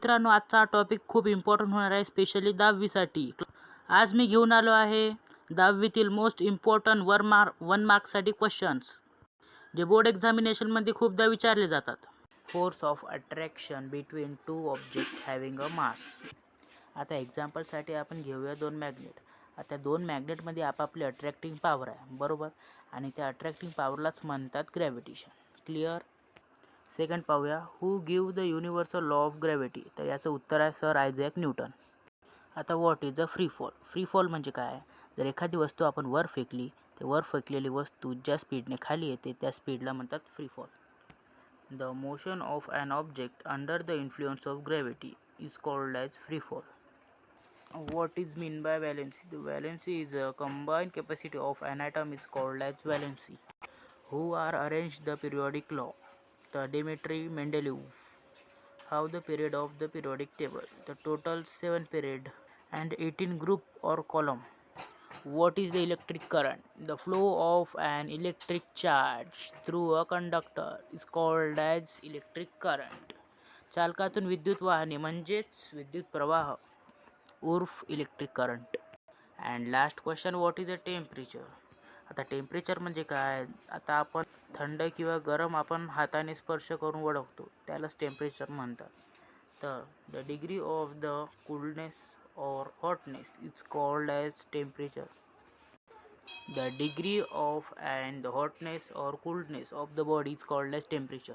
मित्रांनो, आजचा टॉपिक खूप इम्पॉर्टंट होणार आहे, स्पेशली 10वीसाठी. आज मी घेऊन आलो आहे 10वीतील मोस्ट इम्पॉर्टंट वन मार्कसाठी क्वेश्चन्स, जे बोर्ड एक्झामिनेशनमध्ये खूपदा विचारले जातात. Force of attraction between two object having a mass. आता एक्झाम्पलसाठी आपण घेऊया 2 मॅग्नेट. आता 2 मॅग्नेटमध्ये आपापली अट्रॅक्टिंग पॉवर आहे, बरोबर, आणि त्या अट्रॅक्टिंग पॉवरलाच म्हणतात ग्रॅव्हिटेशन. क्लिअर. सेकंड पाहूया, who give the universal law of gravity. तर याचं उत्तर आहे सर आयझॅक न्यूटन. आता what is a free fall. Free fall म्हणजे काय? जर एखादी वस्तू आपण वर फेकली, तर वर फेकलेली वस्तू ज्या स्पीडने खाली येते त्या स्पीडला म्हणतात free fall. The motion of an object under the influence of gravity is called as free fall. What is mean by valency? The valency is a combined capacity of an atom is called as valency. Who are arranged the periodic law? The Dmitry Mendeleev. How the period of the periodic table? The total 7 period and 18 group or column. What is the electric current? The flow of an electric charge through a conductor is called as electric current. चालकातून विद्युत वाहने म्हणजेच विद्युत प्रवाह उर्फ electric current. And last question, what is a temperature. आता temperature म्हणजे काय? आता आपण थंड किंवा गरम आपण हाताने स्पर्श करून ओळखतो, त्यालाच टेम्परेचर म्हणतात. तर the degree of the coolness और hotness is called as temperature. The degree of and the hotness और coolness of the body is called as temperature.